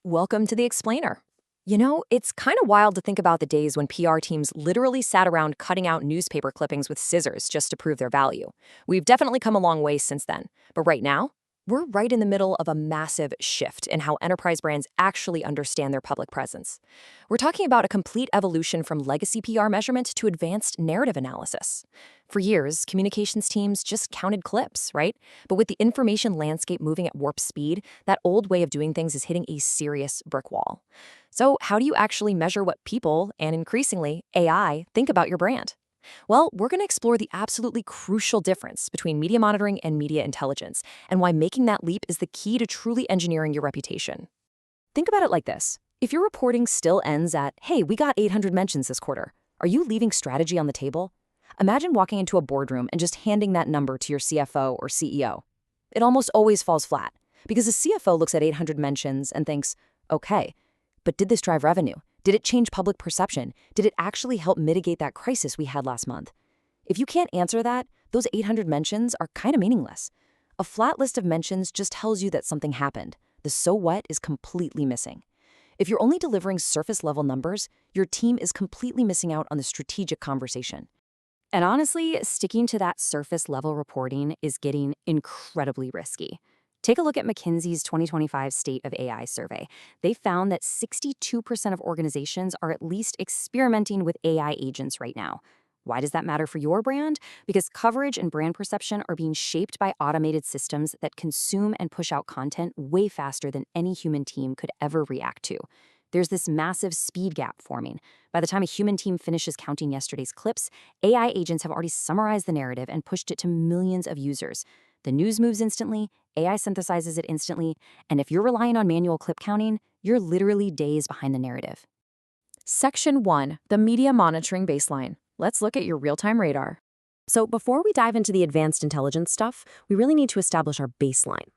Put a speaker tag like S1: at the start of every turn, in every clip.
S1: Welcome to the Explainer. It's kind of wild to think about the days when PR teams literally sat around cutting out newspaper clippings with scissors just to prove their value. We've definitely come a long way since then. But right now, we're right in the middle of a massive shift in how enterprise brands actually understand their public presence. We're talking about a complete evolution from legacy PR measurement to advanced narrative analysis. For years, communications teams just counted clips, right? But with the information landscape moving at warp speed, that old way of doing things is hitting a serious brick wall. So, how do you actually measure what people, and increasingly AI, think about your brand? Well, we're going to explore the absolutely crucial difference between media monitoring and media intelligence, and why making that leap is the key to truly engineering your reputation. Think about it like this. If your reporting still ends at, hey, we got 800 mentions this quarter, are you leaving strategy on the table? Imagine walking into a boardroom and just handing that number to your CFO or CEO. It almost always falls flat, because the CFO looks at 800 mentions and thinks, okay, but did this drive revenue? Did it change public perception? Did it actually help mitigate that crisis we had last month? If you can't answer that, those 800 mentions are kind of meaningless. A flat list of mentions just tells you that something happened. The so what is completely missing. If you're only delivering surface-level numbers, your team is completely missing out on the strategic conversation. And honestly, sticking to that surface-level reporting is getting incredibly risky. Take a look at McKinsey's 2025 State of AI survey. They found that 62% of organizations are at least experimenting with AI agents right now. Why does that matter for your brand? Because coverage and brand perception are being shaped by automated systems that consume and push out content way faster than any human team could ever react to. There's this massive speed gap forming. By the time a human team finishes counting yesterday's clips, AI agents have already summarized the narrative and pushed it to millions of users. The news moves instantly, AI synthesizes it instantly, and if you're relying on manual clip counting, you're literally days behind the narrative. Section 1, the Media Monitoring Baseline. Let's look at your real-time radar. So before we dive into the advanced intelligence stuff, we really need to establish our baseline.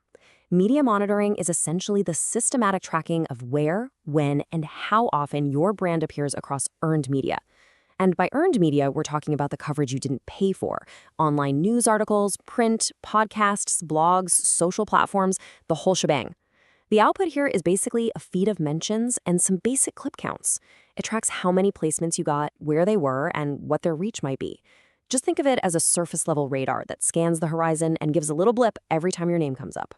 S1: Media monitoring is essentially the systematic tracking of where, when, and how often your brand appears across earned media. And by earned media, we're talking about the coverage you didn't pay for. Online news articles, print, podcasts, blogs, social platforms, the whole shebang. The output here is basically a feed of mentions and some basic clip counts. It tracks how many placements you got, where they were, and what their reach might be. Just think of it as a surface-level radar that scans the horizon and gives a little blip every time your name comes up.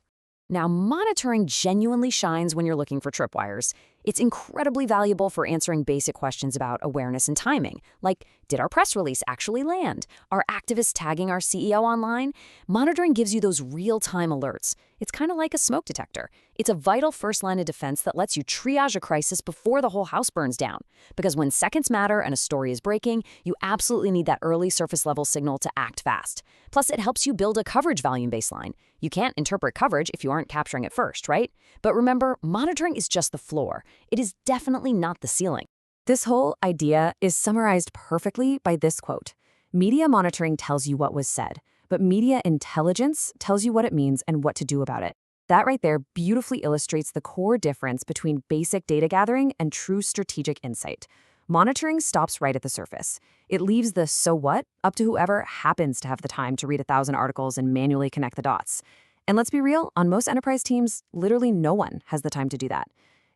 S1: Now, monitoring genuinely shines when you're looking for tripwires. It's incredibly valuable for answering basic questions about awareness and timing, like, did our press release actually land? Are activists tagging our CEO online? Monitoring gives you those real-time alerts. It's kind of like a smoke detector. It's a vital first line of defense that lets you triage a crisis before the whole house burns down. Because when seconds matter and a story is breaking, you absolutely need that early surface-level signal to act fast. Plus, it helps you build a coverage volume baseline. You can't interpret coverage if you aren't capturing it first, right? But remember, monitoring is just the floor. It is definitely not the ceiling. This whole idea is summarized perfectly by this quote. Media monitoring tells you what was said, but media intelligence tells you what it means and what to do about it. That right there beautifully illustrates the core difference between basic data gathering and true strategic insight. Monitoring stops right at the surface. It leaves the so what up to whoever happens to have the time to read 1,000 articles and manually connect the dots. And let's be real, on most enterprise teams, literally no one has the time to do that.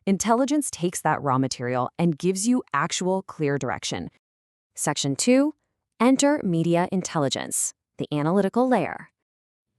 S1: Intelligence takes that raw material and gives you actual clear direction. Section 2, enter media intelligence, the analytical layer.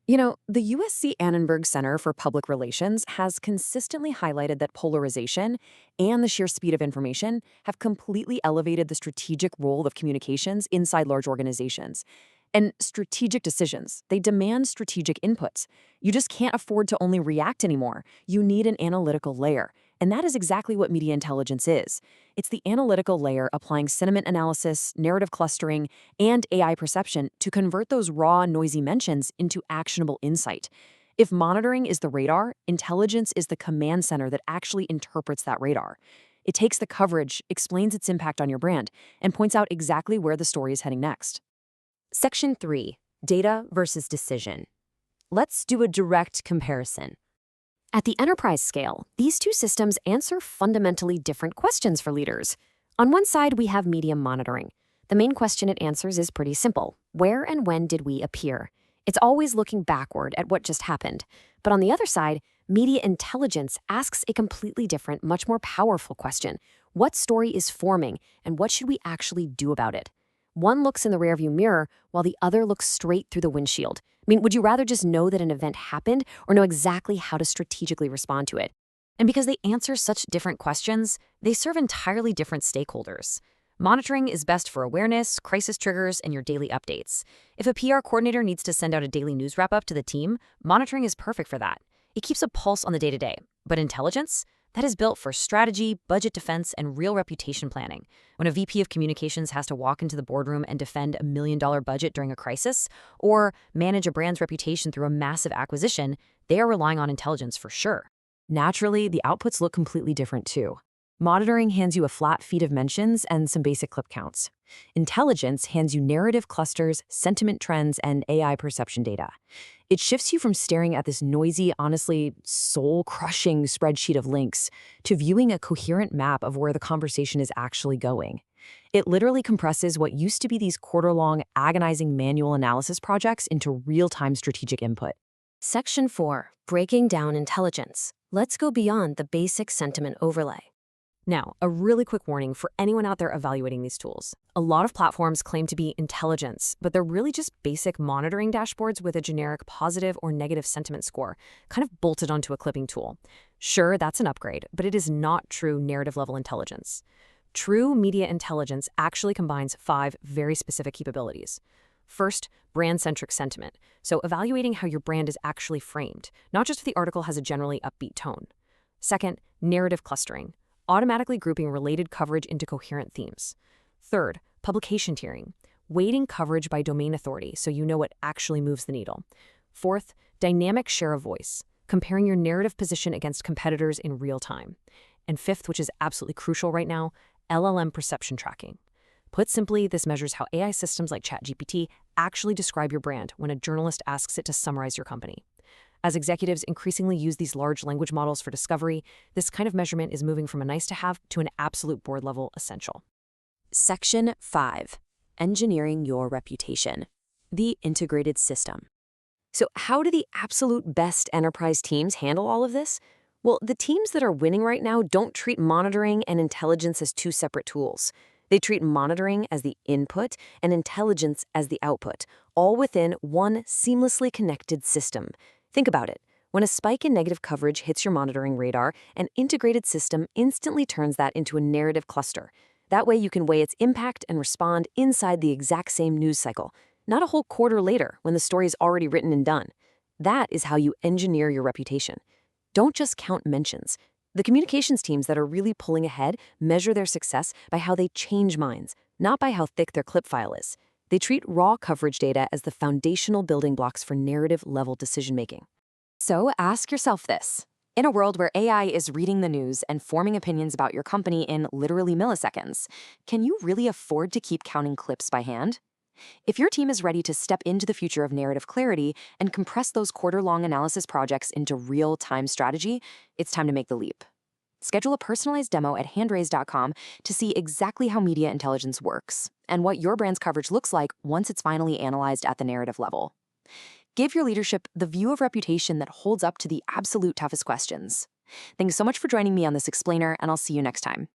S1: The USC Annenberg Center for Public Relations has consistently highlighted that polarization and the sheer speed of information have completely elevated the strategic role of communications inside large organizations. And strategic decisions, they demand strategic inputs. You just can't afford to only react anymore. You need an analytical layer. And that is exactly what media intelligence is. It's the analytical layer applying sentiment analysis, narrative clustering, and AI perception to convert those raw, noisy mentions into actionable insight. If monitoring is the radar, intelligence is the command center that actually interprets that radar. It takes the coverage, explains its impact on your brand, and points out exactly where the story is heading next. Section 3, data versus decision. Let's do a direct comparison. At the enterprise scale, these two systems answer fundamentally different questions for leaders. On one side, we have media monitoring. The main question it answers is pretty simple. Where and when did we appear? It's always looking backward at what just happened.
S2: But on the other side, media intelligence asks a completely different, much more powerful question. What story is forming, and what should we actually do about it? One looks in the rearview mirror, while the other looks straight through the windshield. Would you rather just know that an event happened or know exactly how to strategically respond to it? And because they answer such different questions, they serve entirely different stakeholders. Monitoring is best for awareness, crisis triggers, and your daily updates. If a PR coordinator needs to send out a daily news wrap-up to the team, monitoring is perfect for that. It keeps a pulse on the day-to-day. But intelligence? That is built for strategy, budget defense, and real reputation planning. When a VP of communications has to walk into the boardroom and defend $1 million budget during a crisis, or manage a brand's reputation through a massive acquisition, they are relying on intelligence for sure.
S1: Naturally, the outputs look completely different too. Monitoring hands you a flat feed of mentions and some basic clip counts. Intelligence hands you narrative clusters, sentiment trends, and AI perception data. It shifts you from staring at this noisy, honestly soul-crushing spreadsheet of links to viewing a coherent map of where the conversation is actually going. It literally compresses what used to be these quarter-long, agonizing manual analysis projects into real-time strategic input.
S2: Section 4. Breaking down intelligence. Let's go beyond the basic sentiment overlay. Now, a really quick warning for anyone out there evaluating these tools. A lot of platforms claim to be intelligence, but they're really just basic monitoring dashboards with a generic positive or negative sentiment score, kind of bolted onto a clipping tool. Sure, that's an upgrade, but it is not true narrative-level intelligence. True media intelligence actually combines 5 very specific capabilities. First, brand-centric sentiment, so evaluating how your brand is actually framed, not just if the article has a generally upbeat tone. Second, narrative clustering, automatically grouping related coverage into coherent themes. Third, publication tiering, weighting coverage by domain authority so you know what actually moves the needle. Fourth, dynamic share of voice, comparing your narrative position against competitors in real time. And fifth, which is absolutely crucial right now, LLM perception tracking. Put simply, this measures how AI systems like ChatGPT actually describe your brand when a journalist asks it to summarize your company. As executives increasingly use these large language models for discovery, this kind of measurement is moving from a nice-to-have to an absolute board-level essential.
S1: Section 5. Engineering your reputation. The integrated system. So how do the absolute best enterprise teams handle all of this? Well, the teams that are winning right now don't treat monitoring and intelligence as 2 separate tools. They treat monitoring as the input and intelligence as the output, all within one seamlessly connected system. Think about it. When a spike in negative coverage hits your monitoring radar, an integrated system instantly turns that into a narrative cluster. That way you can weigh its impact and respond inside the exact same news cycle, not a whole quarter later when the story is already written and done. That is how you engineer your reputation. Don't just count mentions. The communications teams that are really pulling ahead measure their success by how they change minds, not by how thick their clip file is. They treat raw coverage data as the foundational building blocks for narrative-level decision-making. So ask yourself this. In a world where AI is reading the news and forming opinions about your company in literally milliseconds, can you really afford to keep counting clips by hand? If your team is ready to step into the future of narrative clarity and compress those quarter-long analysis projects into real-time strategy, it's time to make the leap. Schedule a personalized demo at handraise.com to see exactly how media intelligence works and what your brand's coverage looks like once it's finally analyzed at the narrative level. Give your leadership the view of reputation that holds up to the absolute toughest questions. Thanks so much for joining me on this explainer, and I'll see you next time.